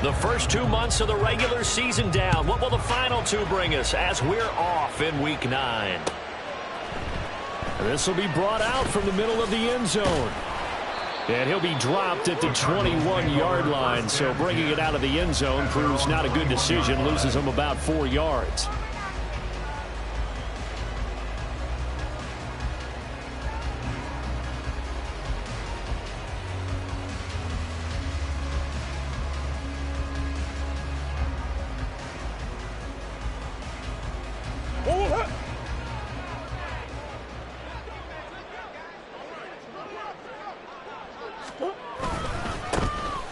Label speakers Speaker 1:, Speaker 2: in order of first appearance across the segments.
Speaker 1: The first 2 months of the regular season down. What will the final 2 bring us as we're off in Week 9? This will be brought out from the middle of the end zone. And he'll be dropped at the 21-yard line. So bringing it out of the end zone proves not a good decision. Loses him about 4 yards.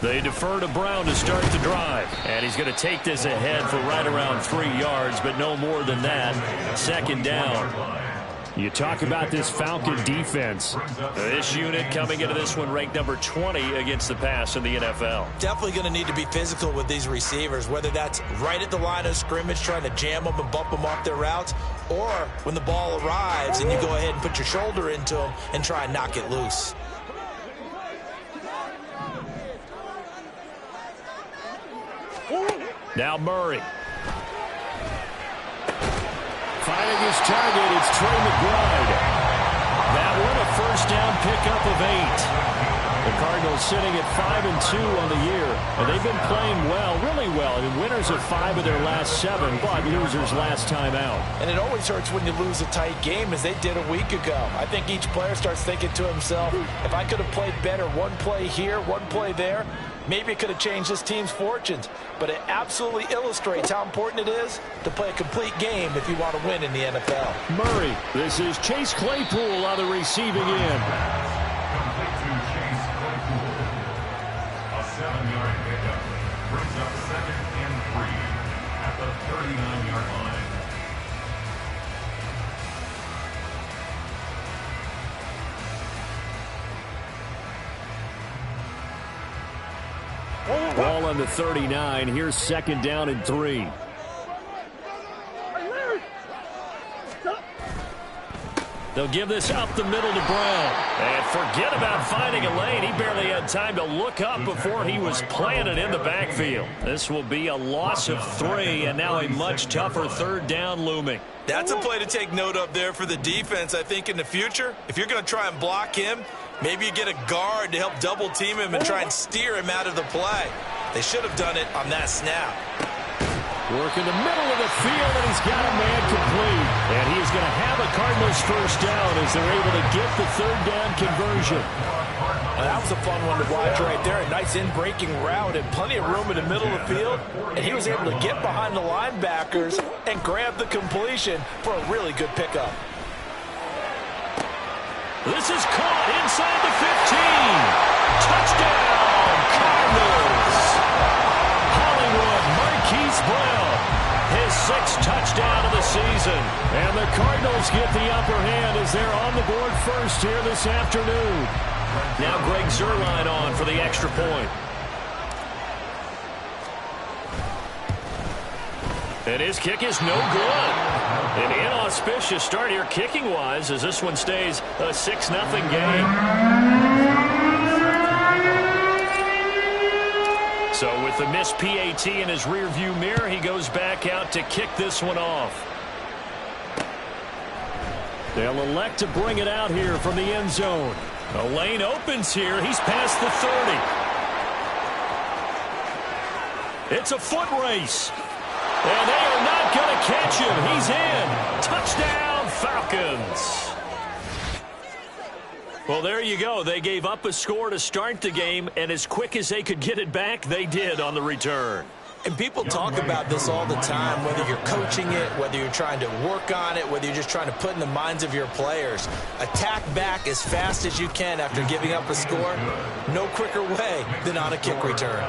Speaker 1: They defer to Brown to start the drive. And he's going to take this ahead for right around 3 yards, but no more than that. Second down. You talk about this Falcon defense. This unit coming into this one ranked number 20 against the pass in the NFL.
Speaker 2: Definitely going to need to be physical with these receivers, whether that's right at the line of scrimmage trying to jam them and bump them off their routes, or when the ball arrives and you go ahead and put your shoulder into them and try and knock it loose.
Speaker 1: Now Murray. Finding his target, it's Trey McBride. That one a first down pickup of 8. The Cardinals sitting at 5-2 on the year. And they've been playing well, really well. I mean, winners of 5 of their last 7, but losers last time out.
Speaker 2: And it always hurts when you lose a tight game, as they did a week ago. I think each player starts thinking to himself, if I could have played better one play here, one play there, maybe it could have changed this team's fortunes. But it absolutely illustrates how important it is to play a complete game if you want to win in the NFL.
Speaker 1: Murray, this is Chase Claypool on the receiving end.
Speaker 3: A 7-yard pickup brings up 2nd and 3 at the 39-yard line.
Speaker 1: Ball on the 39. Here's 2nd down and 3. They'll give this up the middle to Brown. And forget about finding a lane. He barely had time to look up before he was planted in the backfield. This will be a loss of 3, and now a much tougher 3rd down looming.
Speaker 2: That's a play to take note of there for the defense, I think, in the future. If you're going to try and block him, maybe you get a guard to help double team him and try and steer him out of the play. They should have done it on that snap.
Speaker 1: Work in the middle of the field, and he's got a man complete. And he's going to have a Cardinals first down as they're able to get the 3rd down conversion.
Speaker 2: Well, that was a fun one to watch right there. A nice in-breaking route and plenty of room in the middle of the field. And he was able to get behind the linebackers and grab the completion for a really good pickup.
Speaker 1: This is caught inside the 15. Touchdown, Cardinals. Hollywood Marquise Brown, his 6th touchdown of the season. And the Cardinals get the upper hand as they're on the board first here this afternoon. Now Greg Zuerlein on for the extra point. And his kick is no good. An inauspicious start here kicking-wise as this one stays a 6-0 game. So with the missed PAT in his rearview mirror, he goes back out to kick this one off. They'll elect to bring it out here from the end zone. The lane opens here. He's past the 30. It's a foot race. And they are not going to catch him. He's in. Touchdown, Falcons. Well, there you go. They gave up a score to start the game, and as quick as they could get it back, they did on the return.
Speaker 2: And people talk about this all the time, whether you're coaching it, whether you're trying to work on it, whether you're just trying to put in the minds of your players. Attack back as fast as you can after giving up a score. No quicker way than on a kick return.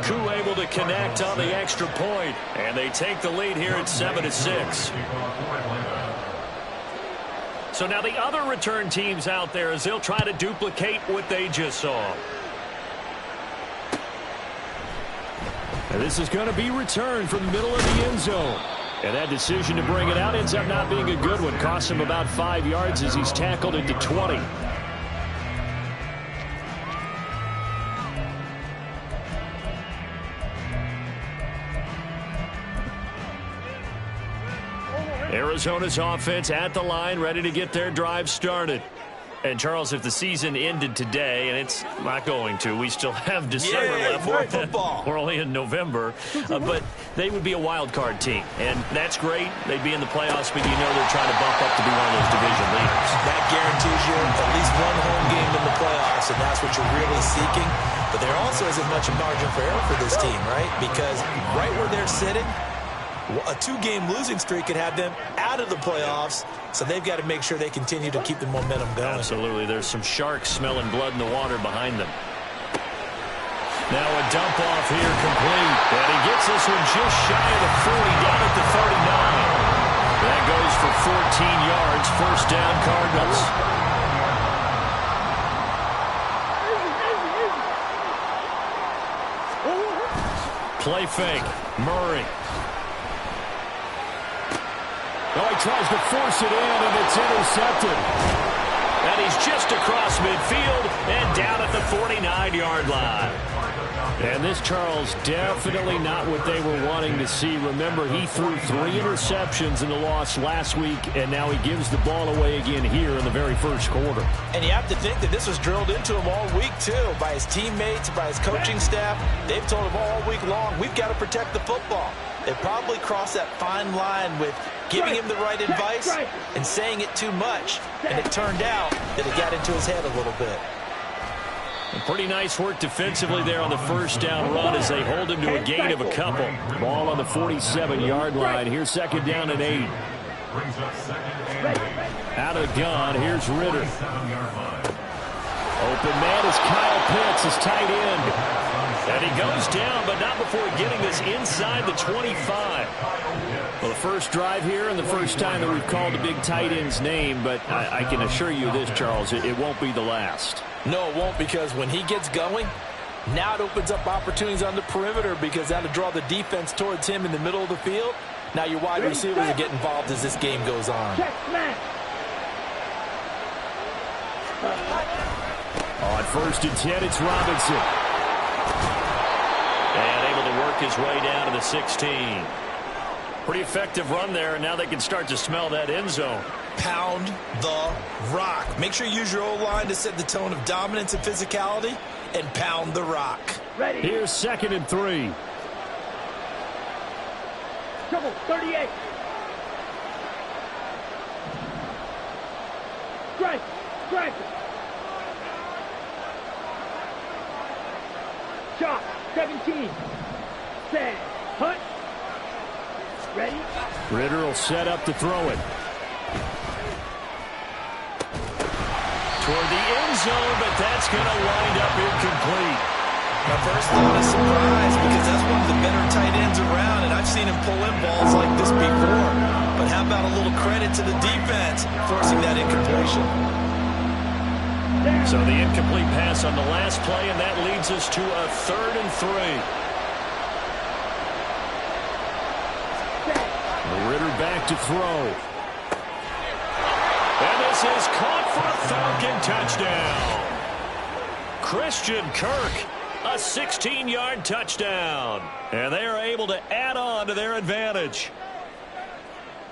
Speaker 1: Koo able to connect on the extra point, and they take the lead here at 7-6. So now the other return teams out there as they'll try to duplicate what they just saw. And this is going to be returned from the middle of the end zone. And that decision to bring it out ends up not being a good one. Costs him about 5 yards as he's tackled into 20. Arizona's offense at the line, ready to get their drive started. And, Charles, if the season ended today, and it's not going to, we still have December left.
Speaker 2: More football.
Speaker 1: We're only in November. But they would be a wild card team. And that's great. They'd be in the playoffs, but you know they're trying to bump up to be one of those division leaders.
Speaker 2: That guarantees you at least one home game in the playoffs, and that's what you're really seeking. But there also isn't much margin for error for this team, right? Because right where they're sitting, a 2-game losing streak could have them out of the playoffs, so they've got to make sure they continue to keep the momentum going.
Speaker 1: Absolutely. There's some sharks smelling blood in the water behind them. Now a dump off here complete. And he gets this one just shy of the 40, down at the 39. That goes for 14 yards. First down, Cardinals. Play fake. Murray. Oh, he tries to force it in, and it's intercepted. And he's just across midfield and down at the 49-yard line. And this, Charles, definitely not what they were wanting to see. Remember, he threw 3 interceptions in the loss last week, and now he gives the ball away again here in the very first quarter.
Speaker 2: And you have to think that this was drilled into him all week, too, by his teammates, by his coaching staff. They've told him all week long, we've got to protect the football. They probably crossed that fine line with giving him the right advice and saying it too much. And it turned out that it got into his head a little bit.
Speaker 1: Pretty nice work defensively there on the first down run as they hold him to a gain of a couple. Ball on the 47-yard line. Here's second down and 8. Out of the gun, here's Ritter. Open man is Kyle Pitts, his tight end. And he goes down, but not before getting this inside the 25. Well, the first drive here and the first time that we've called a big tight end's name, but I can assure you this, Charles, it won't be the last.
Speaker 2: No, it won't, because when he gets going, now it opens up opportunities on the perimeter because that'll draw the defense towards him in the middle of the field. Now your wide receivers will get involved as this game goes on.
Speaker 1: On first and 10, it's Robinson. And able to work his way down to the 16. Pretty effective run there, and now they can start to smell that end zone.
Speaker 2: Pound the rock. Make sure you use your O-line to set the tone of dominance and physicality, and pound the rock.
Speaker 1: Ready. Here's second and 3.
Speaker 4: Trouble, 38. Strike. Shot, 17. Set, hunt. Ready?
Speaker 1: Ritter will set up to throw it. Toward the end zone, but that's going to wind up incomplete.
Speaker 2: My first thought is surprise, because that's one of the better tight ends around, and I've seen him pull in balls like this before. But how about a little credit to the defense forcing that incompletion?
Speaker 1: So the incomplete pass on the last play, and that leads us to a 3rd and 3. Ritter back to throw. And this is caught for a Falcon touchdown. Christian Kirk, a 16-yard touchdown. And they are able to add on to their advantage.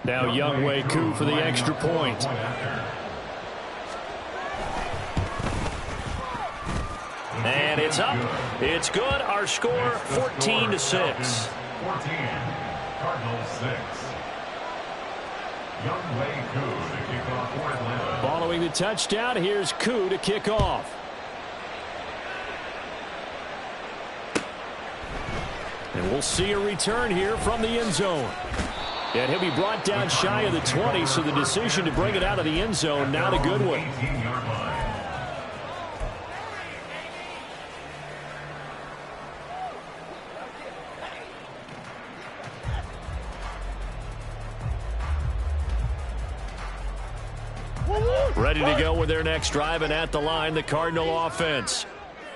Speaker 1: Now Younghoe Koo for the extra point. And it's up. It's good. Our score, 14-6.
Speaker 3: 14, Cardinals 6. Younghoe Koo to kick off for Atlanta.
Speaker 1: Following the touchdown, here's Koo to kick off. And we'll see a return here from the end zone. And he'll be brought down shy of the 20, so the decision to bring it out of the end zone, not a good one.
Speaker 3: 18-yard line.
Speaker 1: Ready to go with their next drive, and at the line, the Cardinal offense.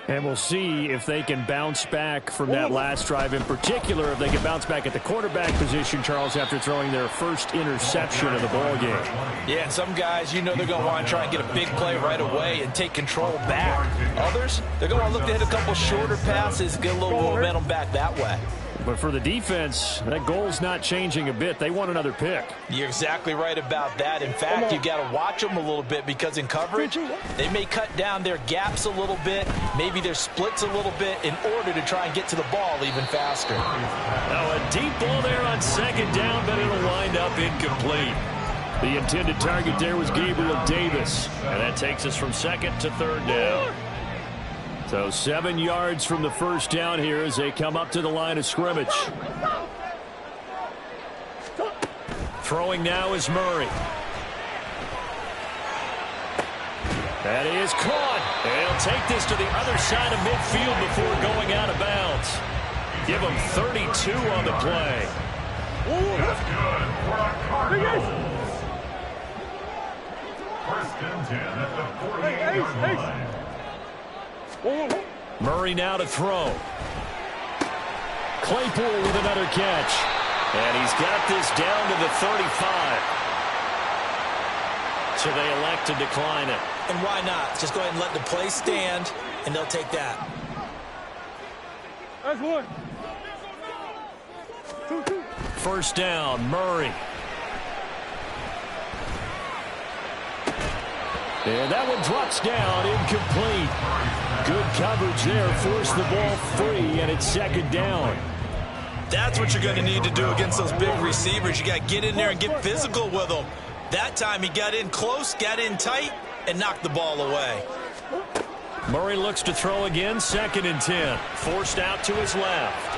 Speaker 1: And we'll see if they can bounce back from that last drive, in particular, if they can bounce back at the quarterback position, Charles, after throwing their first interception of the ballgame.
Speaker 2: Yeah, and some guys, you know they're going to want to try and get a big play right away and take control back. Others, they're going to look to hit a couple shorter passes, get a little momentum back that way.
Speaker 1: But for the defense, that goal's not changing a bit. They want another pick.
Speaker 2: You're exactly right about that. In fact, you got to watch them a little bit because in coverage, they may cut down their gaps a little bit, maybe their splits a little bit in order to try and get to the ball even faster.
Speaker 1: Now a deep ball there on second down, but it'll wind up incomplete. The intended target there was Gabriel Davis, and that takes us from second to third down. So 7 yards from the first down here as they come up to the line of scrimmage. Throwing now is Murray. That is caught. They'll take this to the other side of midfield before going out of bounds. Give them 32 on the play.
Speaker 3: That's good for a Cardinals. First and 10 at the 48-yard line.
Speaker 1: Murray now to throw. Claypool with another catch. And he's got this down to the 35. So they elect to decline it.
Speaker 2: And why not? Just go ahead and let the play stand, and they'll take that.
Speaker 4: That's one.
Speaker 1: First down, Murray. And that one drops down, incomplete. Good coverage there, forced the ball free, and it's second down.
Speaker 2: That's what you're going to need to do against those big receivers. You got to get in there and get physical with them. That time he got in close, got in tight, and knocked the ball away.
Speaker 1: Murray looks to throw again, second and 10. Forced out to his left.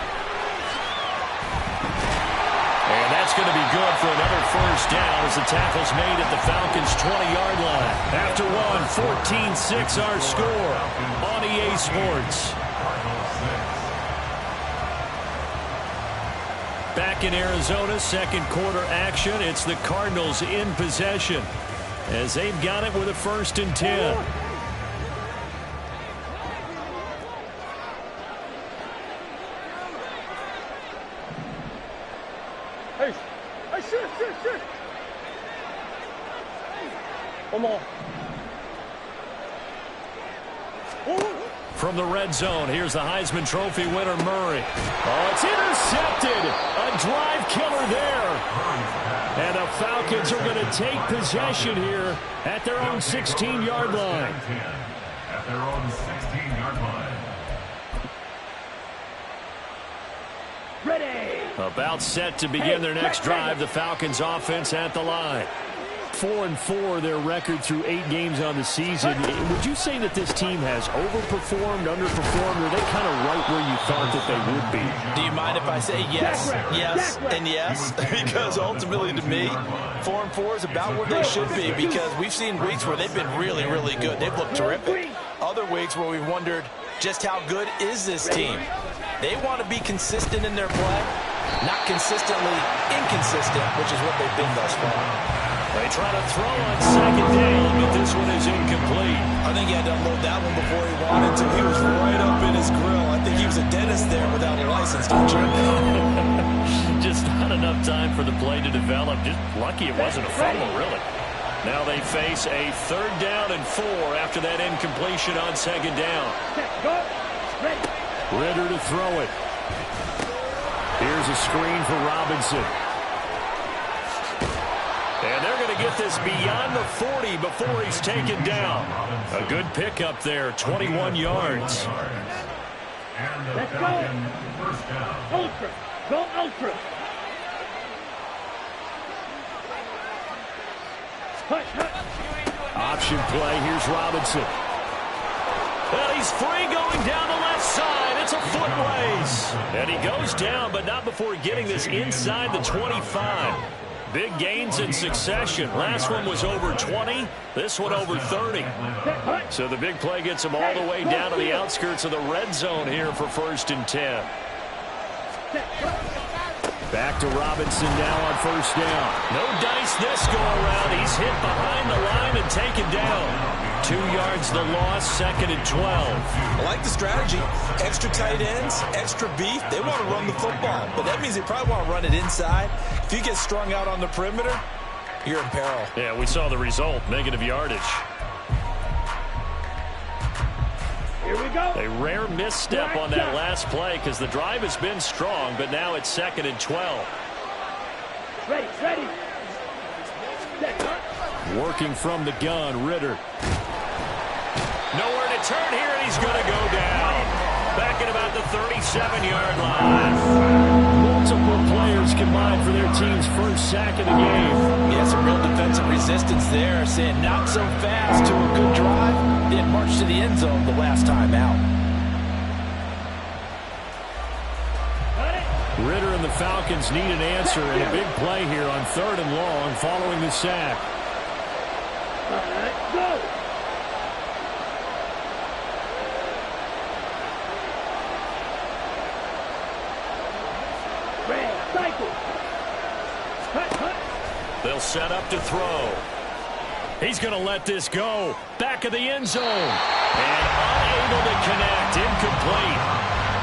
Speaker 1: And that's going to be good for another first down as the tackle's made at the Falcons' 20-yard line. After one, 14-6 our score on EA Sports. Back in Arizona, second quarter action. It's the Cardinals in possession as they've got it with a first and 10.
Speaker 4: Hey, shit. Come on.
Speaker 1: From the red zone, here's the Heisman Trophy winner, Murray. Oh, it's intercepted. A drive killer there. And the Falcons are going to take possession here at their own 16-yard line.
Speaker 3: At their own 16-yard line.
Speaker 4: Ready.
Speaker 1: About set to begin their next drive, the Falcons offense at the line. 4-4 their record through 8 games on the season. Would you say that this team has overperformed, underperformed, or are they kind of right where you thought that they would be?
Speaker 2: Do you mind if I say yes, yes, and yes? Because ultimately to me, 4-4 is about where they should be because we've seen weeks where they've been really, really good. They've looked terrific. Other weeks where we've wondered just how good is this team. They want to be consistent in their play, not consistently inconsistent, which is what they've been thus far.
Speaker 1: They try to throw on second down, but this one is incomplete.
Speaker 2: I think he had to unload that one before he wanted to. He was right up in his grill. I think he was a dentist there without a license, don't you?
Speaker 1: Just not enough time for the play to develop. Just lucky it wasn't a fumble, really. Now they face a 3rd down and 4 after that incompletion on second down. Ritter to throw it. Here's a screen for Robinson. And they're going to get this beyond the 40 before he's taken down. A good pickup there, 21 yards.
Speaker 4: Let's go. Ultra. Go ultra.
Speaker 1: Option play. Here's Robinson. Well, he's free going down the left side. It's a foot race. And he goes down, but not before getting this inside the 25. Big gains in succession. Last one was over 20. This one over 30. So the big play gets him all the way down to the outskirts of the red zone here for 1st and 10. Back to Robinson now on 1st down. No dice this go around. He's hit behind the line and taken down. 2 yards the loss, 2nd and 12.
Speaker 2: I like the strategy. Extra tight ends, extra beef. They want to run the football, but that means they probably want to run it inside. If you get strung out on the perimeter, you're in peril.
Speaker 1: Yeah, we saw the result, negative yardage.
Speaker 4: Here we go.
Speaker 1: A rare misstep on that last play because the drive has been strong, but now it's 2nd and 12.
Speaker 4: Ready.
Speaker 1: Working from the gun, Ritter. Nowhere to turn here, and he's going to go down. Back at about the 37-yard line. Multiple players combined for their team's first sack of the game.
Speaker 2: Yeah, some real defensive resistance there, saying not so fast to a good drive. Then march to the end zone the last time out.
Speaker 1: Ritter and the Falcons need an answer and a big play here on 3rd and long following the sack.
Speaker 4: All right, go. Cycle.
Speaker 1: They'll set up to throw. He's going to let this go. Back of the end zone. And unable to connect. Incomplete.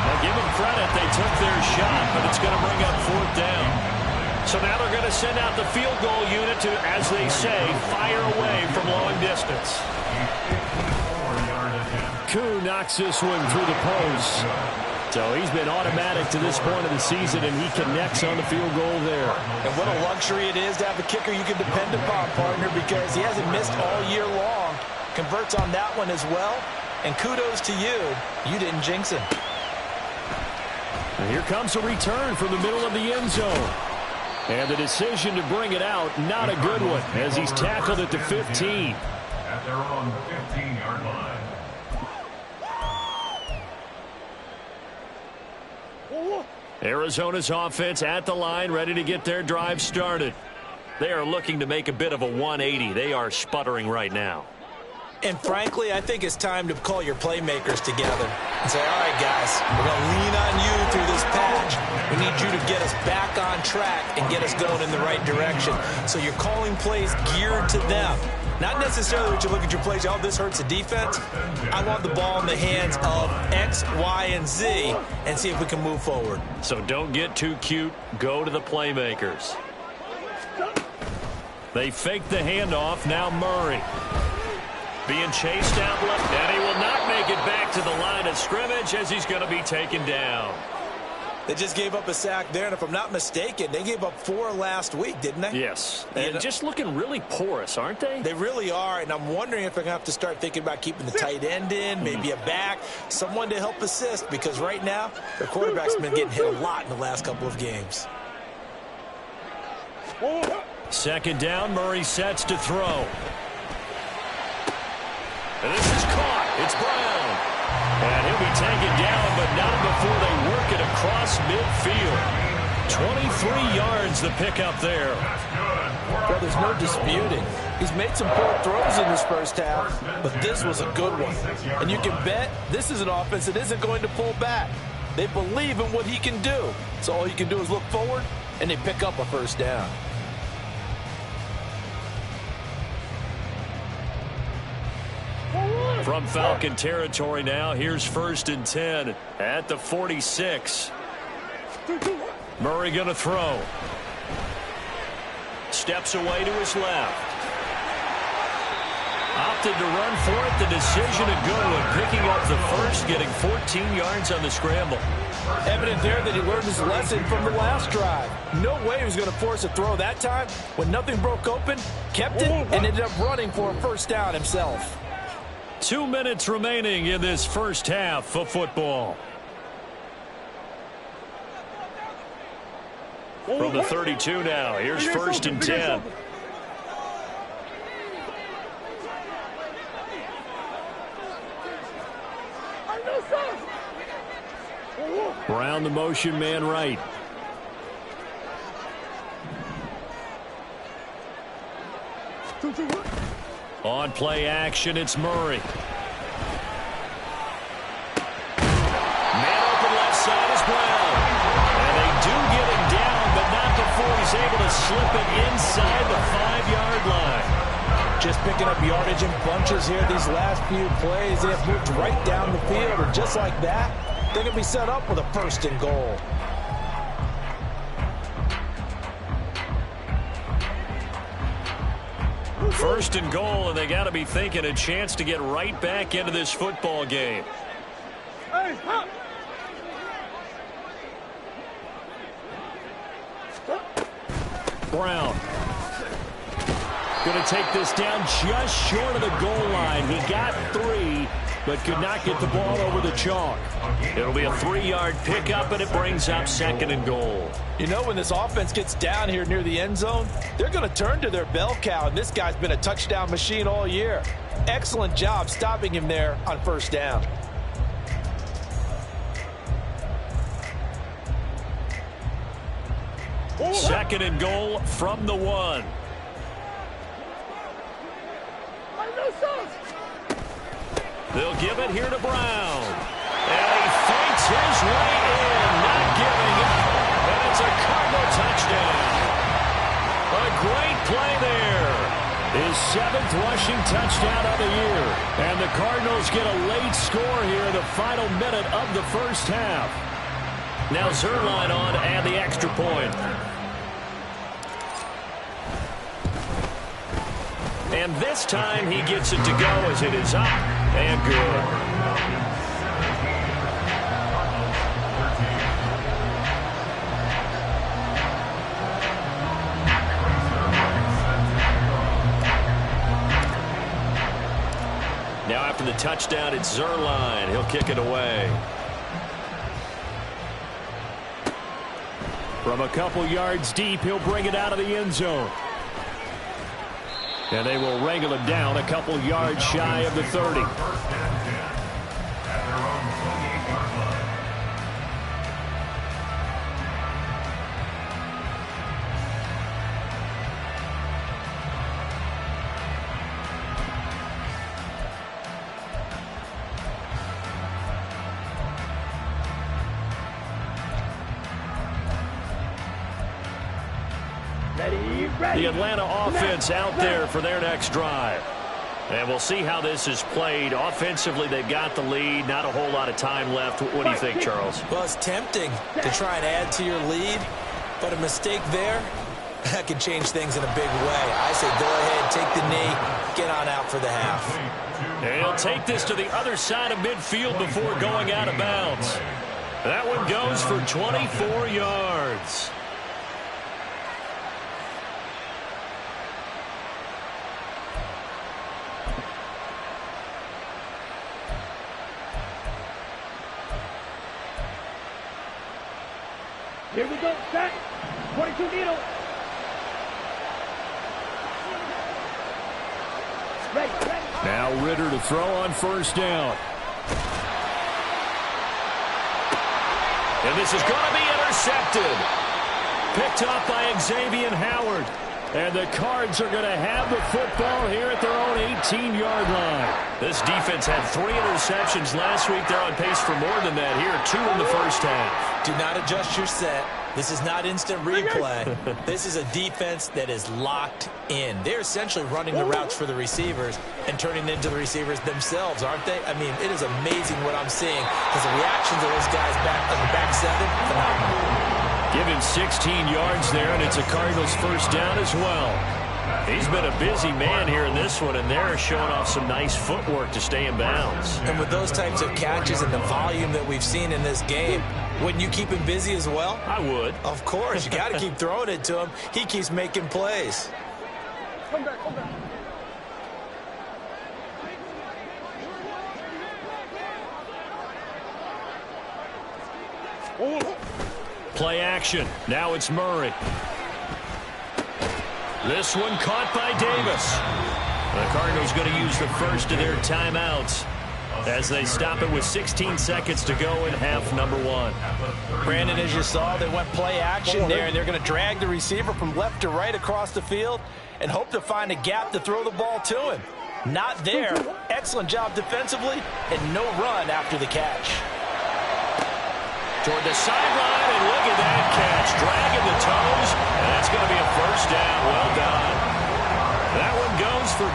Speaker 1: Now give them credit. They took their shot, but it's going to bring up 4th down. So now they're going to send out the field goal unit to, as they say, fire away from long distance. Koo knocks this one through the post. So he's been automatic to this point of the season, and he connects on the field goal there.
Speaker 2: And what a luxury it is to have a kicker you can depend upon, partner, because he hasn't missed all year long. Converts on that one as well. And kudos to you. You didn't jinx him.
Speaker 1: And here comes a return from the middle of the end zone. And the decision to bring it out, not a good one, as he's tackled at the 15.
Speaker 3: At their own 15-yard line.
Speaker 1: Arizona's offense at the line, ready to get their drive started. They are looking to make a bit of a 180. They are sputtering right now.
Speaker 2: And frankly, I think it's time to call your playmakers together and say, all right, guys, we're going to lean on you through this patch. We need you to get us back on track and get us going in the right direction. So you're calling plays geared to them. Not necessarily that you look at your plays, oh, this hurts the defense. I want the ball in the hands of X, Y, and Z and see if we can move forward.
Speaker 1: So don't get too cute. Go to the playmakers. They fake the handoff. Now Murray. Being chased out left, and he will not make it back to the line of scrimmage as he's going to be taken down.
Speaker 2: They just gave up a sack there, and if I'm not mistaken, they gave up 4 last week, didn't they?
Speaker 1: Yes, and just looking really porous, aren't they?
Speaker 2: They really are, and I'm wondering if they're going to have to start thinking about keeping the tight end in, maybe a back, someone to help assist, because right now, their quarterback's been getting hit a lot in the last couple of games.
Speaker 1: 2nd down, Murray sets to throw. And this is caught. It's Brown. And he'll be taken down, but not before they work it across midfield. 23 yards the pickup there.
Speaker 2: Well, there's no disputing. He's made some poor throws in this first half, but this was a good one. And you can bet this is an offense that isn't going to pull back. They believe in what he can do. So all you can do is look forward, and they pick up a first down.
Speaker 1: From Falcon territory now, here's 1st and 10 at the 46. Murray going to throw. Steps away to his left. Opted to run for it. The decision a good one. Picking up the first, getting 14 yards on the scramble.
Speaker 2: Evident there that he learned his lesson from the last drive. No way he was going to force a throw that time. When nothing broke open, kept it, and ended up running for a first down himself.
Speaker 1: 2 minutes remaining in this first half of football. From the 32 now, here's 1st and 10. Brown the motion man right. On play action, it's Murray. Man open left side is Brown. And they do get him down, but not before he's able to slip it inside the 5-yard line.
Speaker 2: Just picking up yardage in bunches here these last few plays. They have moved right down the field, and just like that, they're going to be set up with a 1st and goal.
Speaker 1: First and goal, and they got to be thinking a chance to get right back into this football game. Brown. Going to take this down just short of the goal line. He got 3, but could not get the ball over the chalk. It'll be a 3-yard pickup, and it brings up 2nd and goal.
Speaker 2: You know, when this offense gets down here near the end zone, they're going to turn to their bell cow, and this guy's been a touchdown machine all year. Excellent job stopping him there on 1st down.
Speaker 1: Second and goal from the 1. They'll give it here to Brown. And he fights his way in, not giving up. And it's a Cardinal touchdown. A great play there. His 7th rushing touchdown of the year. And the Cardinals get a late score here in the final minute of the 1st half. Now Zerline on and the extra point. And this time he gets it to go as it is up and good. Now after the touchdown, it's Zerline. He'll kick it away. From a couple yards deep, he'll bring it out of the end zone. And they will wrangle him down a couple yards shy of the 30. The Atlanta offense out there for their next drive. And we'll see how this is played. Offensively, they've got the lead. Not a whole lot of time left. What do you think, Charles?
Speaker 2: Well, it's tempting to try and add to your lead, but a mistake there, that can change things in a big way. I say go ahead, take the knee, get on out for the half.
Speaker 1: And he'll take this to the other side of midfield before going out of bounds. That one goes for 24 yards.
Speaker 4: Here we go, set. 22 needle. Ready.
Speaker 1: Now Ritter to throw on 1st down. And this is going to be intercepted. Picked up by Xavier Howard. And the Cards are going to have the football here at their own 18-yard line. This defense had 3 interceptions last week. They're on pace for more than that here. 2 in the 1st half.
Speaker 2: Do not adjust your set. This is not instant replay. This is a defense that is locked in. They're essentially running the routes for the receivers and turning into the receivers themselves, aren't they? I mean, it is amazing what I'm seeing because the reactions of those guys back in the back 7, phenomenal.
Speaker 1: Give him 16 yards there, and it's a Cardinals 1st down as well. He's been a busy man here in this one, and they're showing off some nice footwork to stay in bounds.
Speaker 2: And with those types of catches and the volume that we've seen in this game, wouldn't you keep him busy as well?
Speaker 1: I would.
Speaker 2: Of course. You got to keep throwing it to him. He keeps making plays.
Speaker 4: Come back.
Speaker 1: Play action. Now it's Murray. This one caught by Davis. The Cardinals going to use the first of their timeouts as they stop it with 16 seconds to go in half number 1.
Speaker 2: Brandon, as you saw, they went play action there, and they're going to drag the receiver from left to right across the field and hope to find a gap to throw the ball to him. Not there. Excellent job defensively and no run after the catch.
Speaker 1: Toward the sideline, and look at that catch. Dragging the toes, and that's going to be a 1st down. Well done. That one goes for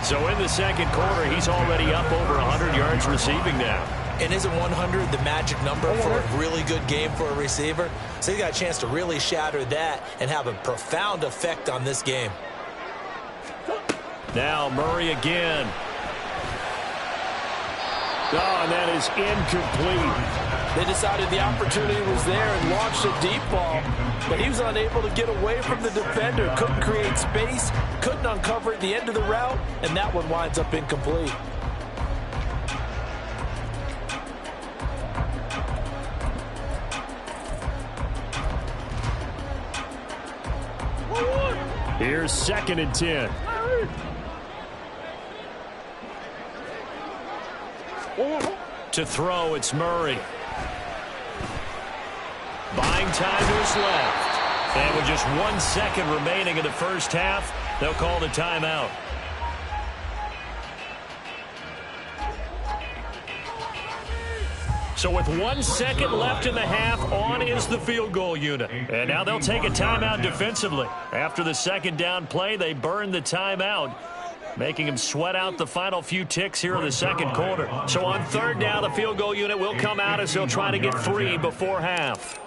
Speaker 1: So in the second quarter, he's already up over 100 yards receiving now.
Speaker 2: And isn't 100 the magic number for a really good game for a receiver? So he got a chance to really shatter that and have a profound effect on this game.
Speaker 1: Now Murray again. Oh, and that is incomplete.
Speaker 2: They decided the opportunity was there and launched a deep ball, but he was unable to get away from the defender, couldn't create space, couldn't uncover at the end of the route, and that one winds up incomplete.
Speaker 1: Here's 2nd and 10. To throw, it's Murray. Buying time to his left. And with just 1 second remaining in the first half, they'll call the timeout. So with 1 second left in the half, on is the field goal unit. And now they'll take a timeout defensively. After the second down play, they burn the timeout, making him sweat out the final few ticks here in the second quarter. So on 3rd down, the field goal unit will come out as they'll try to get 3 before half.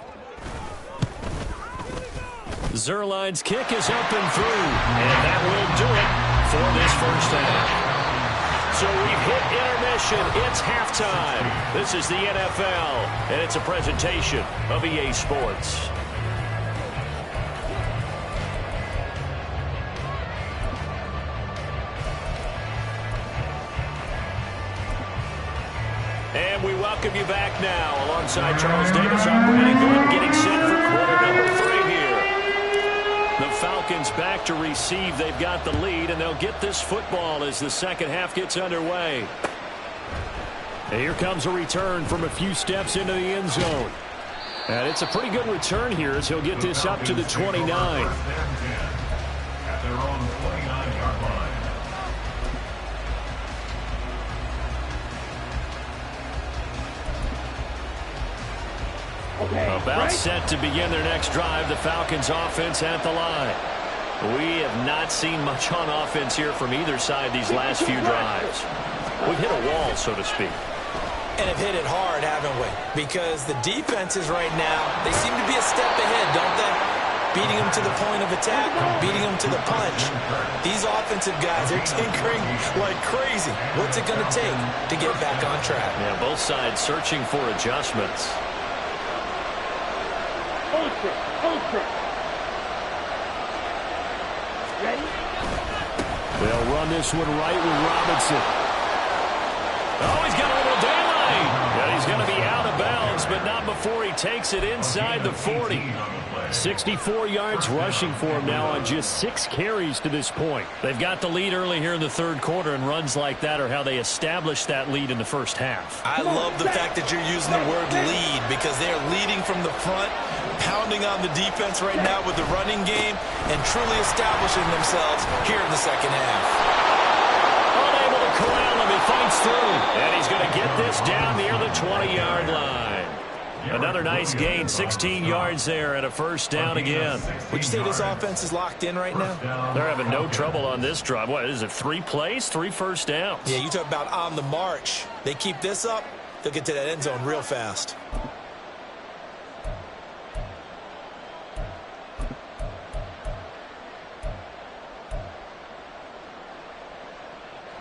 Speaker 1: Zerline's kick is up and through, and that will do it for this first half. So we've hit intermission. It's halftime. This is the NFL, and it's a presentation of EA Sports. And we welcome you back now. Alongside Charles Davis, I'm Brandon Gould, getting set for quarter number 3 here. The Falcons back to receive. They've got the lead, and they'll get this football as the second half gets underway. And here comes a return from a few steps into the end zone. And it's a pretty good return here as he'll get this up to the 29.
Speaker 3: At their own 29-yard line.
Speaker 1: About set to begin their next drive, the Falcons offense at the line. We have not seen much on offense here from either side these last few drives. We've hit a wall, so to speak.
Speaker 2: And have hit it hard, haven't we? Because the defenses right now, they seem to be a step ahead, don't they? Beating them to the point of attack, beating them to the punch. These offensive guys are tinkering like crazy. What's it going to take to get back on track?
Speaker 1: Yeah, both sides searching for adjustments.
Speaker 4: Ultra. Ready?
Speaker 1: They'll run this one right with Robinson. Oh, he's got a little daylight. And he's going to be out of bounds, but not before he takes it inside the 40. 64 yards rushing for him now on just 6 carries to this point. They've got the lead early here in the third quarter, and runs like that are how they establish that lead in the first half.
Speaker 2: I love the fact that you're using the word lead because they're leading from the front, pounding on the defense right now with the running game, and truly establishing themselves here in the second half.
Speaker 1: Unable to corral him, he fights through, and he's going to get this down near the 20-yard line. Another nice gain, 16 yards there, and a first down again.
Speaker 2: Would you say this offense is locked in right now?
Speaker 1: They're having no trouble on this drive. What is it, 3 plays, 3 first downs?
Speaker 2: Yeah, you talk about on the march. They keep this up, they'll get to that end zone real fast.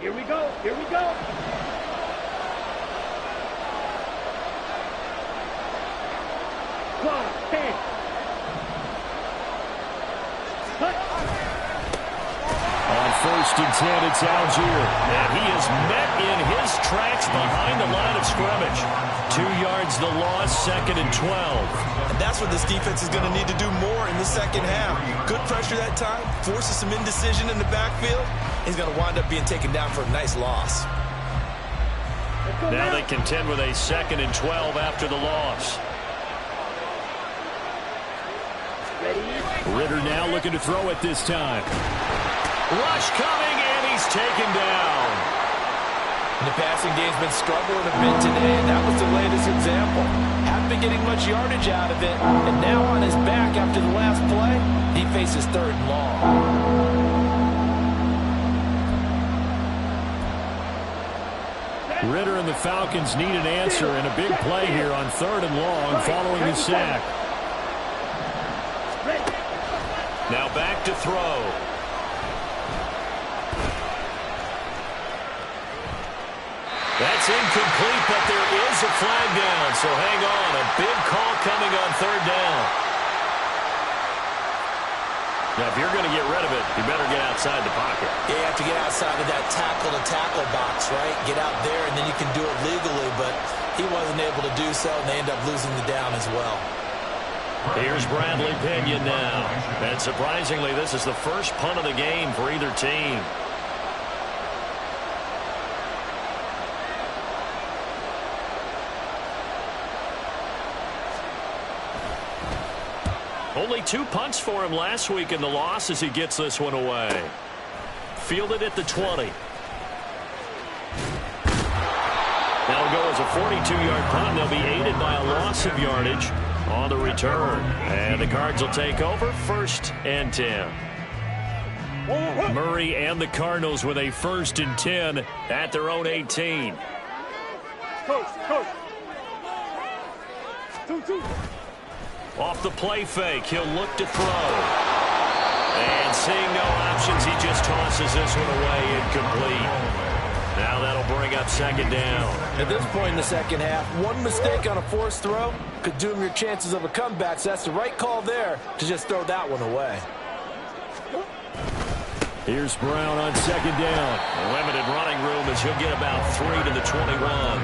Speaker 4: Here we go. 12, 10.
Speaker 1: On 1st and 10, it's Algier. And he is met in his tracks behind the line of scrimmage. 2 yards the loss, 2nd and 12.
Speaker 2: And that's what this defense is going to need to do more in the second half. Good pressure that time, forces some indecision in the backfield. He's going to wind up being taken down for a nice loss.
Speaker 1: Now they contend with a 2nd and 12 after the loss. Ritter now looking to throw it this time. Rush coming, and he's taken down.
Speaker 2: And the passing game's been struggling a bit today, and that was the latest example. Haven't been getting much yardage out of it, and now on his back after the last play, he faces 3rd and long.
Speaker 1: Ritter and the Falcons need an answer and a big play here on 3rd and long following the sack. Now back to throw. That's incomplete, but there is a flag down, so hang on. A big call coming on 3rd down. Now, if you're going to get rid of it, you better get outside the pocket.
Speaker 2: Yeah, you have to get outside of that tackle-to-tackle box, right? Get out there, and then you can do it legally, but he wasn't able to do so, and they end up losing the down as well.
Speaker 1: Here's Bradley Pinion now. And surprisingly, this is the first punt of the game for either team. Only 2 punts for him last week in the loss as he gets this one away. Fielded at the 20. That'll go as a 42-yard punt. They'll be aided by a loss of yardage on the return. And the Cards will take over 1st and 10. Murray and the Cardinals with a 1st and 10 at their own 18.
Speaker 4: Coach. 2-2.
Speaker 1: Off the play fake, he'll look to throw. And seeing no options, he just tosses this one away incomplete. Now that'll bring up 2nd down.
Speaker 2: At this point in the second half, one mistake on a forced throw could doom your chances of a comeback, so that's the right call there to just throw that one away.
Speaker 1: Here's Brown on 2nd down. Limited running room as he'll get about 3 to the 21.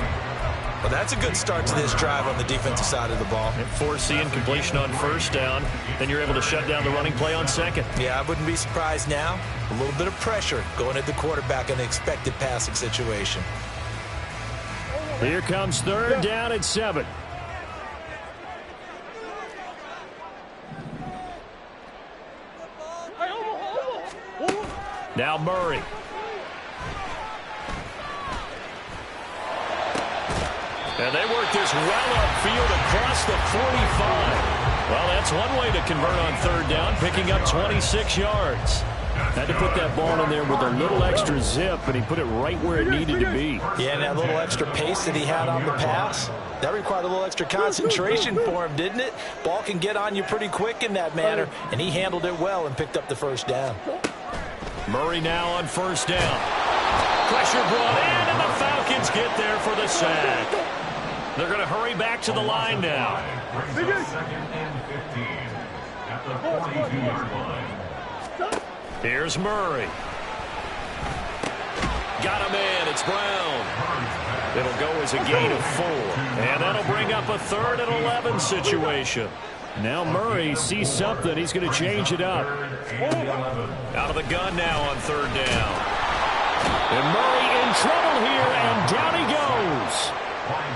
Speaker 2: Well, that's a good start to this drive on the defensive side of the ball.
Speaker 1: And force the incompletion on 1st down. Then you're able to shut down the running play on 2nd.
Speaker 2: Yeah, I wouldn't be surprised now. A little bit of pressure going at the quarterback in an expected passing situation.
Speaker 1: Here comes 3rd down at 7. Now Murray. And they work this well upfield across the 45. Well, that's one way to convert on 3rd down, picking up 26 yards. Had to put that ball in there with a little extra zip, and he put it right where it needed to be.
Speaker 2: Yeah, and that little extra pace that he had on the pass, that required a little extra concentration for him, didn't it? Ball can get on you pretty quick in that manner, and he handled it well and picked up the 1st down.
Speaker 1: Murray now on 1st down. Pressure brought in, and the Falcons get there for the sack. They're going to hurry back to the line now.
Speaker 3: 2nd and 15 at the 42-yard line.
Speaker 1: Here's Murray. Got him in. It's Brown. It'll go as a gain of 4. And that'll bring up a 3rd and 11 situation. Now Murray sees something. He's going to change it up. Out of the gun now on 3rd down. And Murray in trouble here, and down he goes.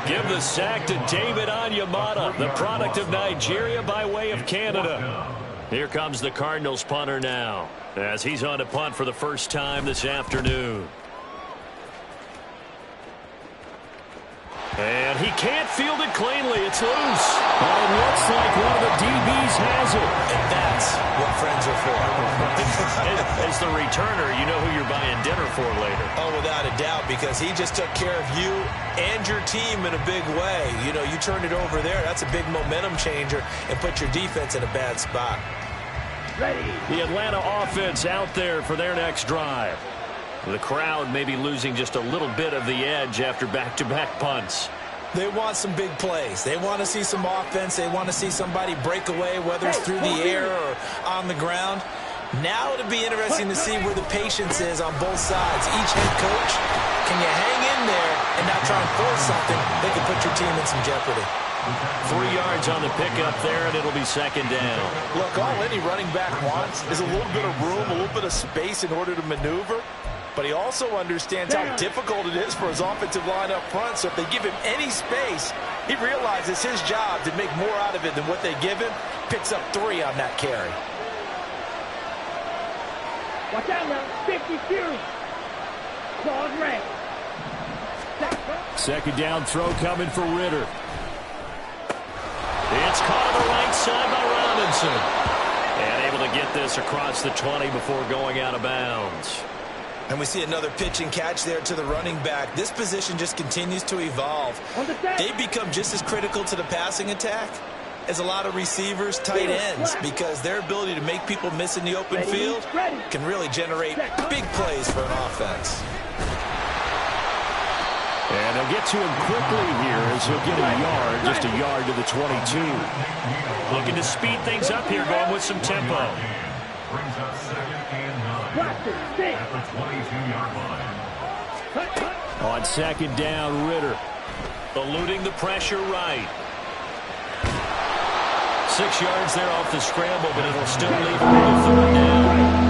Speaker 1: Give the sack to David Onyemata, the product of Nigeria by way of Canada. Here comes the Cardinals punter now, as he's on to punt for the first time this afternoon. And he can't field it cleanly. It's loose. But it looks like one of the DBs has it.
Speaker 2: And that's what friends are for.
Speaker 1: As the returner, you know who you're buying dinner for later.
Speaker 2: Oh, without a doubt, because he just took care of you and your team in a big way. You know, you turned it over there. That's a big momentum changer and put your defense in a bad spot.
Speaker 4: Ready.
Speaker 1: The Atlanta offense out there for their next drive. The crowd may be losing just a little bit of the edge after back-to-back punts.
Speaker 2: They want some big plays. They want to see some offense. They want to see somebody break away, whether it's through the air or on the ground. Now it'll be interesting to see where the patience is on both sides. Each head coach, can you hang in there and not try and force something that can put your team in some jeopardy?
Speaker 1: 3 yards on the pickup there, and it'll be 2nd down.
Speaker 2: Look, all any running back wants is a little bit of room, a little bit of space in order to maneuver. But he also understands how difficult it is for his offensive line up front. So if they give him any space, he realizes his job to make more out of it than what they give him. Picks up 3 on that carry.
Speaker 4: Watch out now. 52. Claws red.
Speaker 1: 2nd down throw coming for Ritter. It's caught on the right side by Robinson. And able to get this across the 20 before going out of bounds.
Speaker 2: And we see another pitch and catch there to the running back. This position just continues to evolve. They become just as critical to the passing attack as a lot of receivers, tight ends, because their ability to make people miss in the open field can really generate big plays for an offense.
Speaker 1: And they'll get to him quickly here as he'll get a yard, just a yard to the 22. Looking to speed things up here, going with some tempo.
Speaker 3: Brings up 2nd and 9 at the 22-yard line.
Speaker 1: On 2nd down, Ritter. Eluding the pressure right. 6 yards there off the scramble, but it'll still leave him with a 3rd down.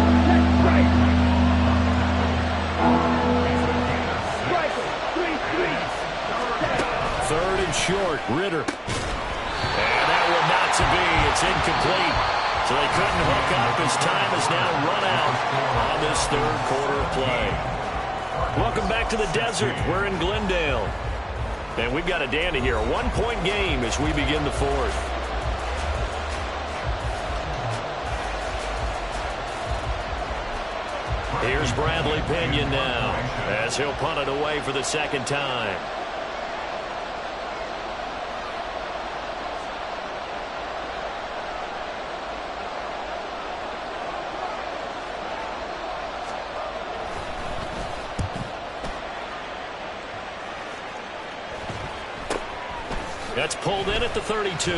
Speaker 1: 3rd and short, Ritter. And that will not to be. It's incomplete. So they couldn't hook up. His time is now run out on this 3rd quarter play. Welcome back to the desert. We're in Glendale. And we've got a dandy here. A 1-point game as we begin the 4th. Here's Bradley Pinion now as he'll punt it away for the 2nd time. That's pulled in at the 32.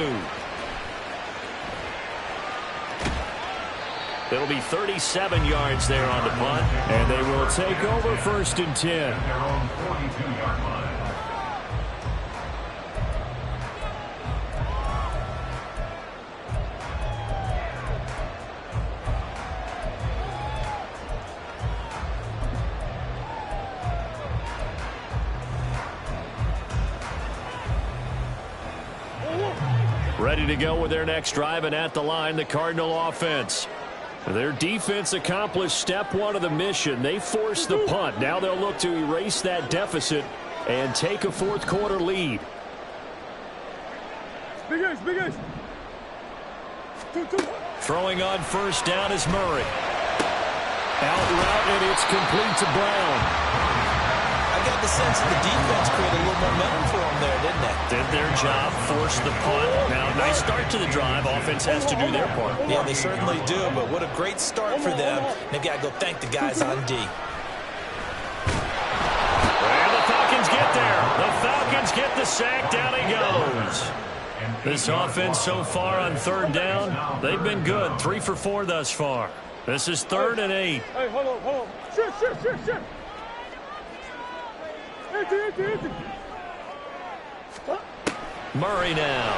Speaker 1: It'll be 37 yards there on the punt. And they will take over 1st and 10.
Speaker 3: Their own 42-yard line.
Speaker 1: Ready to go with their next drive, and at the line, the Cardinal offense. Their defense accomplished step 1 of the mission. They forced the punt. Now they'll look to erase that deficit and take a 4th quarter lead.
Speaker 4: Big ace. 2-2.
Speaker 1: Throwing on 1st down is Murray. Out route, and it's complete to Brown.
Speaker 2: I got the sense that the defense created a little momentum for them there, didn't they?
Speaker 1: Did their job, forced the punt. Now, nice start to the drive. Offense has to do their part.
Speaker 2: Yeah, they certainly do, but what a great start for them. They've got to go thank the guys on D.
Speaker 1: And the Falcons get there. The Falcons get the sack. Down he goes. This offense so far on 3rd down, they've been good. 3 for 4 thus far. This is 3rd and 8.
Speaker 4: Hey, hold on. Shit. Empty.
Speaker 1: Murray now.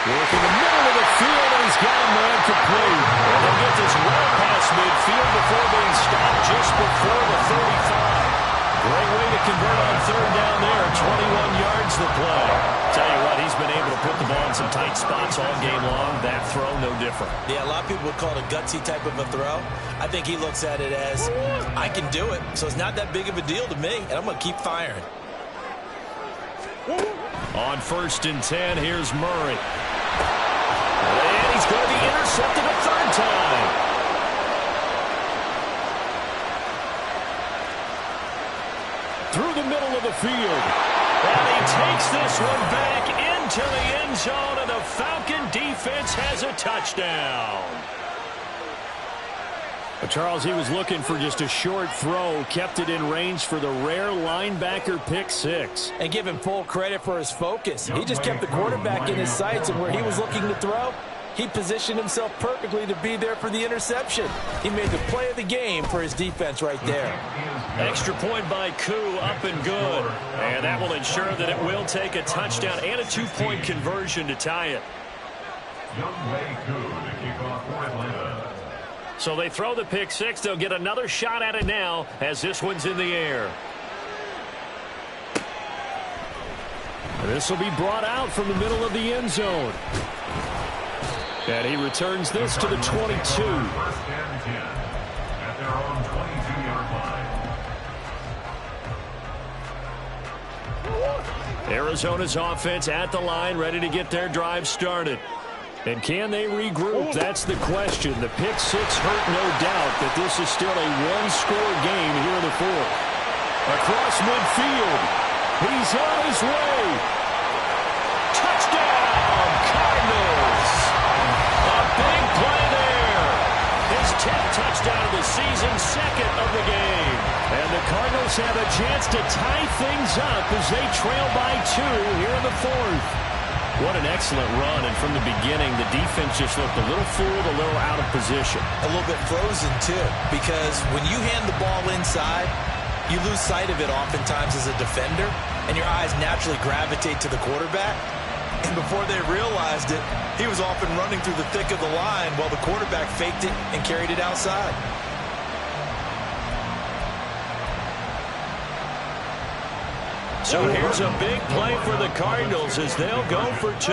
Speaker 1: Working the middle of the field, and he's got him there complete. And they'll get this well past midfield before being stopped just before the 35. Great way to convert on 3rd down there. 21 yards the play. Tell you what, he's been able to put the ball in some tight spots all game long. That throw, no different.
Speaker 2: Yeah, a lot of people would call it a gutsy type of a throw. I think he looks at it as, I can do it, so it's not that big of a deal to me, and I'm going to keep firing.
Speaker 1: On 1st and 10, here's Murray. And he's going to be intercepted a 3rd time. Through the middle of the field. And he takes this one back into the end zone, and the Falcon defense has a touchdown. But Charles, he was looking for just a short throw, kept it in range for the rare linebacker pick 6.
Speaker 2: And give him full credit for his focus. He just kept the quarterback in his sights, and where he was looking to throw, he positioned himself perfectly to be there for the interception. He made the play of the game for his defense right there.
Speaker 1: Extra point by Koo, up and good. And that will ensure that it will take a touchdown and a 2-point conversion to tie it.
Speaker 3: Youngway Koo to kick off for Atlanta.
Speaker 1: So they throw the pick 6. They'll get another shot at it now as this one's in the air. And this will be brought out from the middle of the end zone. And he returns this to the 22.
Speaker 3: 1st and 10 at their own 22-yard line.
Speaker 1: Arizona's offense at the line, ready to get their drive started. And can they regroup? That's the question. The pick six hurt, no doubt, but this is still a one-score game here in the fourth. Across midfield. He's on his way. Touchdown, Cardinals. A big play there. His 10th touchdown of the season, second of the game. And the Cardinals have a chance to tie things up as they trail by 2 here in the fourth. What an excellent run, and from the beginning, the defense just looked a little fooled, a little out of position.
Speaker 2: A little bit frozen, too, because when you hand the ball inside, you lose sight of it oftentimes as a defender, and your eyes naturally gravitate to the quarterback. And before they realized it, he was off and running through the thick of the line while the quarterback faked it and carried it outside.
Speaker 1: So here's a big play for the Cardinals as they'll go for 2.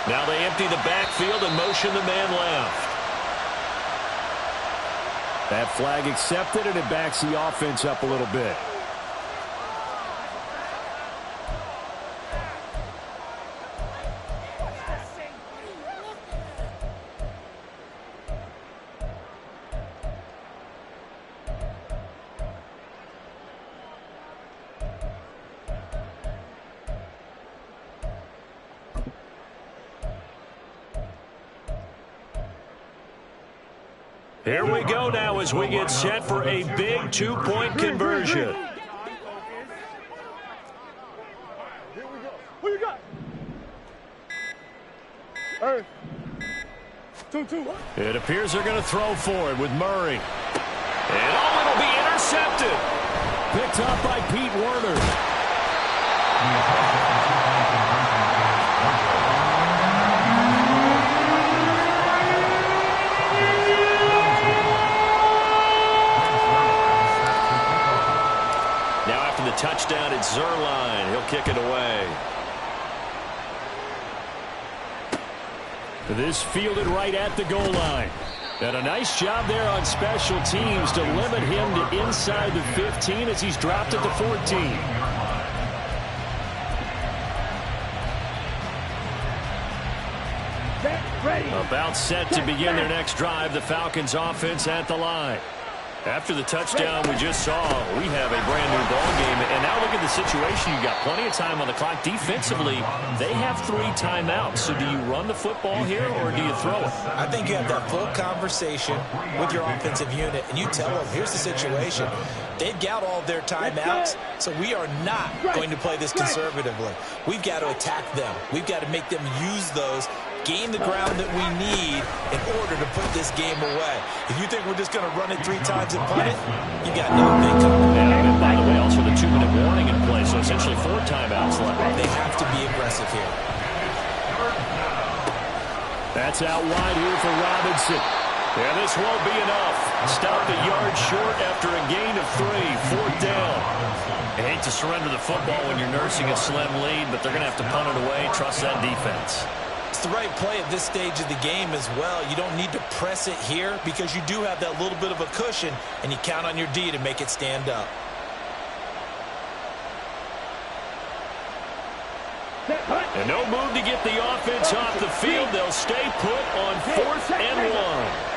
Speaker 1: Now they empty the backfield and motion the man left. That flag accepted, and it backs the offense up a little bit. Here we go now as we get set for a big 2-point conversion.
Speaker 4: Here we go. Who you got? Hey. 2-2.
Speaker 1: It appears they're going to throw for it with Murray. And it'll be intercepted. Picked up by Pete Werner. Touchdown at Zerline. He'll kick it away. This fielded right at the goal line. And a nice job there on special teams to limit him to inside the 15 as he's dropped at the 14. About set to begin their next drive. The Falcons offense at the line. After the touchdown we just saw, we have a brand-new ball game. And now look at the situation. You've got plenty of time on the clock. Defensively, they have 3 timeouts. So do you run the football here or do you throw it?
Speaker 2: I think you have that full conversation with your offensive unit, and you tell them, here's the situation. They've got all their timeouts, so we are not going to play this conservatively. We've got to attack them. We've got to make them use those, gain the ground that we need in order to put this game away. If you think we're just going to run it 3 times and punt it, you got another thing coming.
Speaker 1: And by the way, also the 2-minute warning in play, so essentially 4 timeouts left.
Speaker 2: They have to be aggressive here.
Speaker 1: That's out wide here for Robinson. And this won't be enough. Stopped a yard short after a gain of 3. 4th down. I hate to surrender the football when you're nursing a slim lead, but they're going to have to punt it away. Trust that defense.
Speaker 2: It's the right play at this stage of the game as well. You don't need to press it here because you do have that little bit of a cushion, and you count on your D to make it stand up.
Speaker 1: And no move to get the offense off the field. They'll stay put on 4th and 1.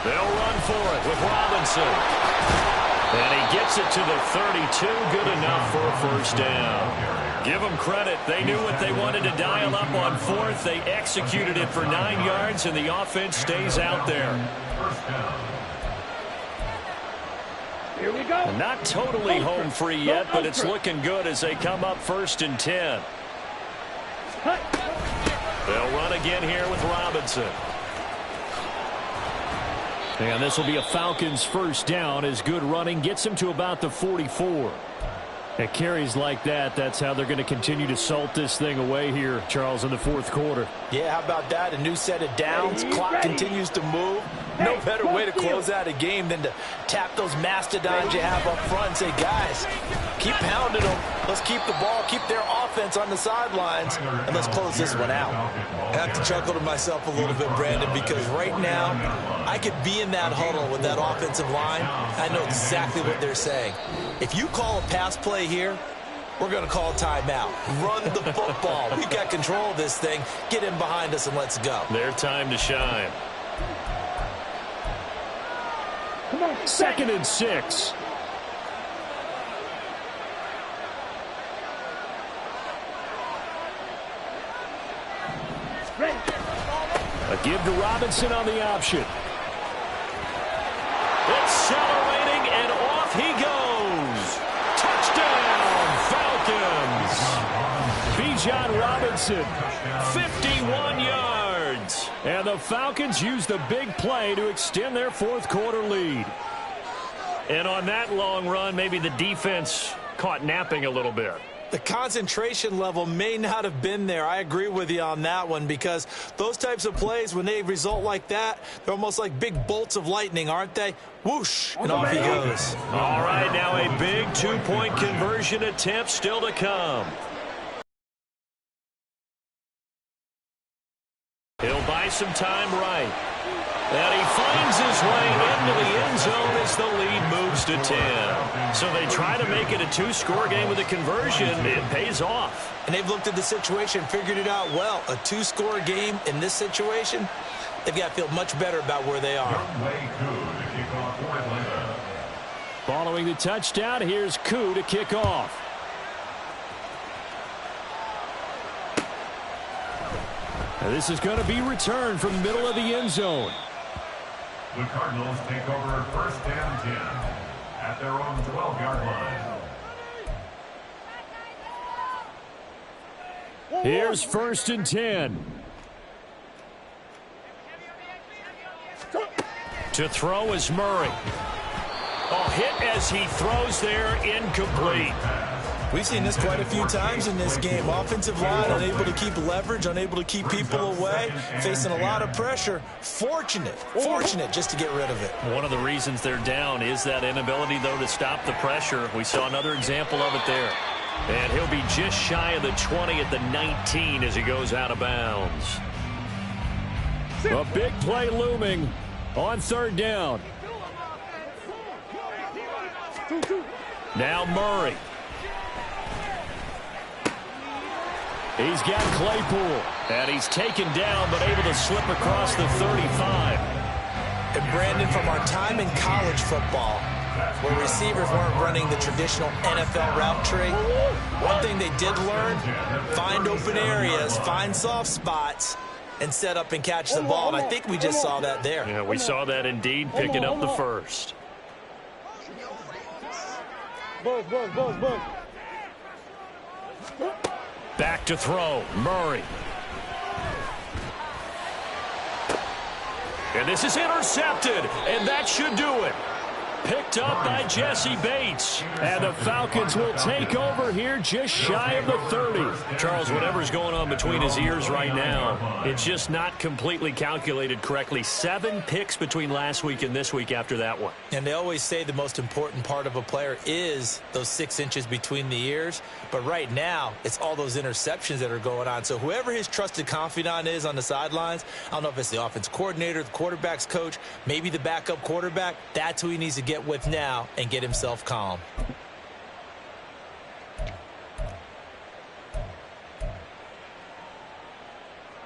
Speaker 1: They'll run for it with Robinson. And he gets it to the 32. Good enough for a 1st down. Give them credit. They knew what they wanted to dial up on 4th. They executed it for 9 yards, and the offense stays out there.
Speaker 4: Here we go.
Speaker 1: And not totally home free yet, but it's looking good as they come up 1st and 10. They'll run again here with Robinson. And this will be a Falcons 1st down as good running gets him to about the 44. At carries like that, that's how they're going to continue to salt this thing away here, Charles, in the 4th quarter.
Speaker 2: Yeah, how about that? A new set of downs. Clock continues to move. No better way to close out a game than to tap those mastodons you have up front and say, guys, keep pounding them. Let's keep the ball, keep their offense on the sidelines, and let's close this one out. I have to chuckle to myself a little bit, Brandon, because right now I could be in that huddle with that offensive line. I know exactly what they're saying. If you call a pass play here, we're going to call timeout. Run the football. We've got control of this thing. Get in behind us and let's go.
Speaker 1: Their time to shine.
Speaker 4: Come on.
Speaker 1: 2nd and 6.
Speaker 4: Ready.
Speaker 1: A give to Robinson on the option. Accelerating, and off he goes. Touchdown, Falcons. Bijan Robinson, 51 yards. And the Falcons use the big play to extend their fourth quarter lead. And on that long run, maybe the defense caught napping a little bit.
Speaker 2: The concentration level may not have been there. I agree with you on that one, because those types of plays, when they result like that, they're almost like big bolts of lightning, aren't they? Whoosh, and off he goes.
Speaker 1: All right, now a big 2-point conversion attempt still to come. He'll buy some time right. And he finds his way into the end zone as the lead moves to 10. So they try to make it a 2-score game with a conversion. It pays off.
Speaker 2: And they've looked at the situation, figured it out well. A 2-score game in this situation, they've got to feel much better about where they are.
Speaker 1: Following the touchdown, here's Koo to kick off. Now this is going to be returned from the middle of the end zone.
Speaker 3: The Cardinals take over 1st and 10 at their own 12-yard line.
Speaker 1: Here's 1st and 10. To throw is Murray. Oh, hit as he throws there, incomplete.
Speaker 2: We've seen this quite a few times in this game. Offensive line unable to keep leverage, unable to keep people away, facing a lot of pressure. Fortunate just to get rid of it.
Speaker 1: One of the reasons they're down is that inability, though, to stop the pressure. We saw another example of it there. And he'll be just shy of the 20 at the 19 as he goes out of bounds. A big play looming on 3rd down. Now Murray. He's got Claypool, and he's taken down but able to slip across the 35.
Speaker 2: And Brandon, from our time in college football, where receivers weren't running the traditional NFL route tree, one thing they did learn, find open areas, find soft spots, and set up and catch the ball. And I think we just saw that there.
Speaker 1: Yeah, we saw that indeed, picking up the first.
Speaker 4: Buzz.
Speaker 1: Back to throw, Murray. And this is intercepted, and that should do it. Picked up by Jesse Bates. And the Falcons will take over here just shy of the 30. Charles, whatever's going on between his ears right now, it's just not completely calculated correctly. 7 picks between last week and this week after that one.
Speaker 2: And they always say the most important part of a player is those 6 inches between the ears. But right now, it's all those interceptions that are going on. So whoever his trusted confidant is on the sidelines, I don't know if it's the offense coordinator, the quarterback's coach, maybe the backup quarterback, that's who he needs to get with now and get himself calm.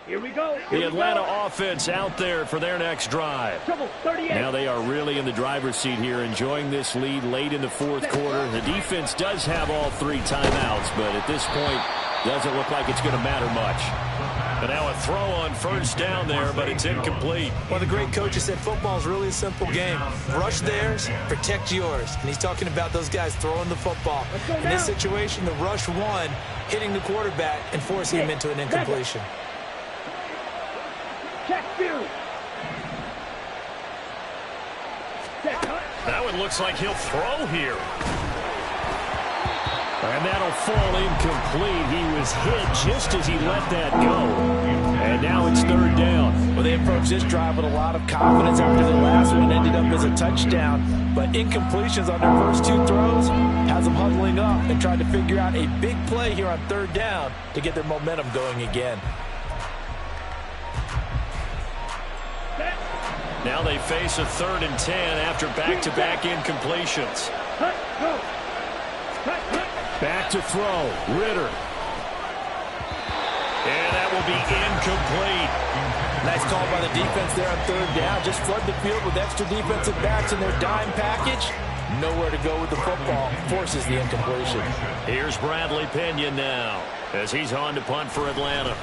Speaker 4: Here we go.
Speaker 1: The Atlanta offense out there for their next drive.
Speaker 4: Trouble, 38.
Speaker 1: Now they are really in the driver's seat here, enjoying this lead late in the fourth quarter. The defense does have all 3 timeouts, but at this point, doesn't look like it's going to matter much. And now a throw on 1st down there, but it's incomplete.
Speaker 2: One of the great coaches said football is really a simple game. Rush theirs, protect yours. And he's talking about those guys throwing the football. In this situation, the rush one, hitting the quarterback and forcing him into an incompletion.
Speaker 1: That one looks like he'll throw here. And that'll fall incomplete. He was hit just as he let that go. And now it's 3rd down.
Speaker 2: Well, they approached this drive with a lot of confidence after the last one. Ended up as a touchdown. But incompletions on their first 2 throws has them huddling up and trying to figure out a big play here on 3rd down to get their momentum going again.
Speaker 1: Now they face a 3rd and 10 after back-to-back incompletions. Back to throw. Ritter. And that will be incomplete.
Speaker 2: Nice call by the defense there on 3rd down. Just flood the field with extra defensive backs in their dime package. Nowhere to go with the football. Forces the incompletion.
Speaker 1: Here's Bradley Pinion now as he's on to punt for Atlanta.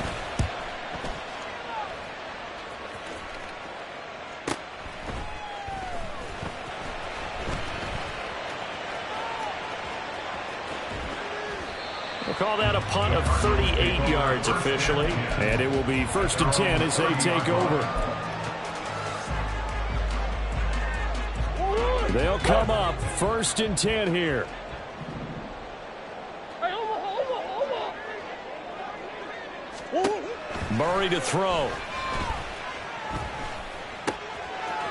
Speaker 1: We'll call that a punt of 38 yards officially. And it will be 1st and 10 as they take over. They'll come up 1st and 10 here. Murray to throw.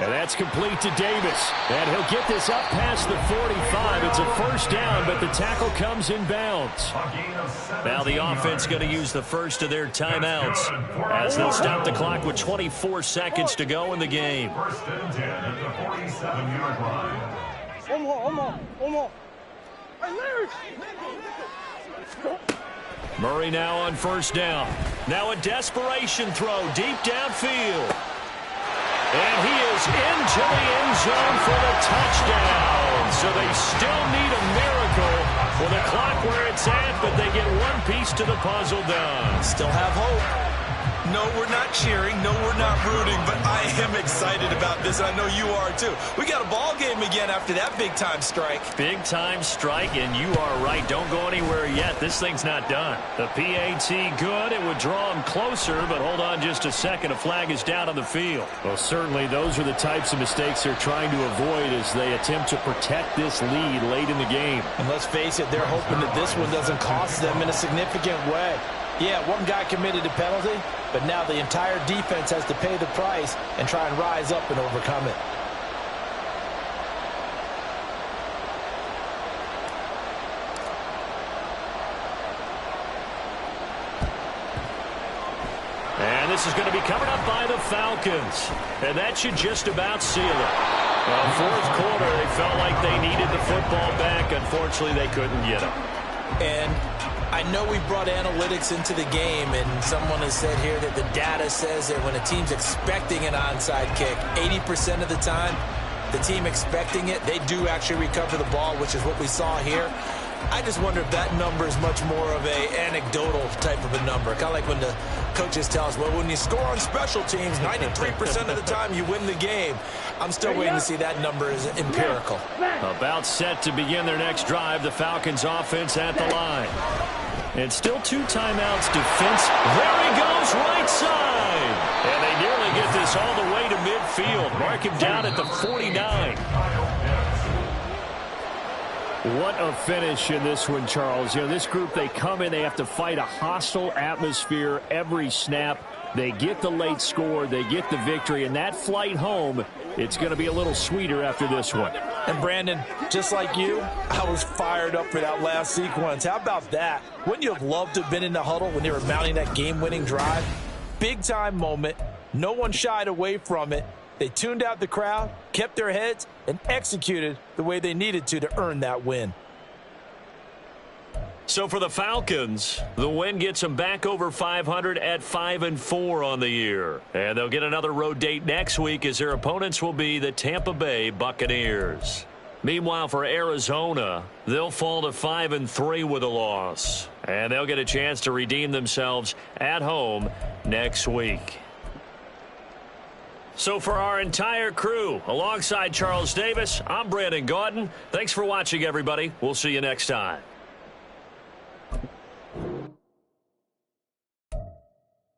Speaker 1: And that's complete to Davis. And he'll get this up past the 45. It's a 1st down, but the tackle comes in bounds. Now the offense going to use the first of their timeouts as they'll stop the clock with 24 seconds to go in the game.
Speaker 3: 1st and 10 at the 47-yard line.
Speaker 1: Murray now on 1st down. Now a desperation throw deep downfield. And he is into the end zone for the touchdown. So they still need a miracle with the clock where it's at, but they get one piece to the puzzle done.
Speaker 2: Still have hope. No, we're not cheering. No, we're not rooting. But I am excited about this, and I know you are too. We got a ball game again after that big-time strike.
Speaker 1: Big-time strike, and you are right. Don't go anywhere yet. This thing's not done. The PAT good. It would draw him closer, but hold on just a second. A flag is down on the field. Well, certainly those are the types of mistakes they're trying to avoid as they attempt to protect this lead late in the game.
Speaker 2: And let's face it, they're hoping that this one doesn't cost them in a significant way. Yeah, one guy committed a penalty, but now the entire defense has to pay the price and try and rise up and overcome it.
Speaker 1: And this is going to be covered up by the Falcons. And that should just about seal it. Well, 4th quarter, they felt like they needed the football back. Unfortunately, they couldn't get it.
Speaker 2: And I know we brought analytics into the game, and someone has said here that the data says that when a team's expecting an onside kick, 80% of the time, the team expecting it, they do actually recover the ball, which is what we saw here. I just wonder if that number is much more of a anecdotal type of a number. Kind of like when the coaches tell us, well, when you score on special teams, 93% of the time you win the game. I'm still waiting to see that number is empirical.
Speaker 1: About set to begin their next drive, the Falcons offense at the line. And still 2 timeouts defense. There he goes, right side. And they nearly get this all the way to midfield. Mark him down at the 49. What a finish in this one, Charles. You know, this group, they come in, they have to fight a hostile atmosphere every snap. They get the late score, they get the victory, and that flight home, it's going to be a little sweeter after this one.
Speaker 2: And Brandon, just like you, I was fired up for that last sequence. How about that? Wouldn't you have loved to have been in the huddle when they were mounting that game-winning drive? Big-time moment. No one shied away from it. They tuned out the crowd, kept their heads, and executed the way they needed to earn that win.
Speaker 1: So for the Falcons, the win gets them back over 500 at 5-4 on the year. And they'll get another road date next week as their opponents will be the Tampa Bay Buccaneers. Meanwhile, for Arizona, they'll fall to 5-3 with a loss. And they'll get a chance to redeem themselves at home next week. So for our entire crew, alongside Charles Davis, I'm Brandon Gaudin. Thanks for watching, everybody. We'll see you next time.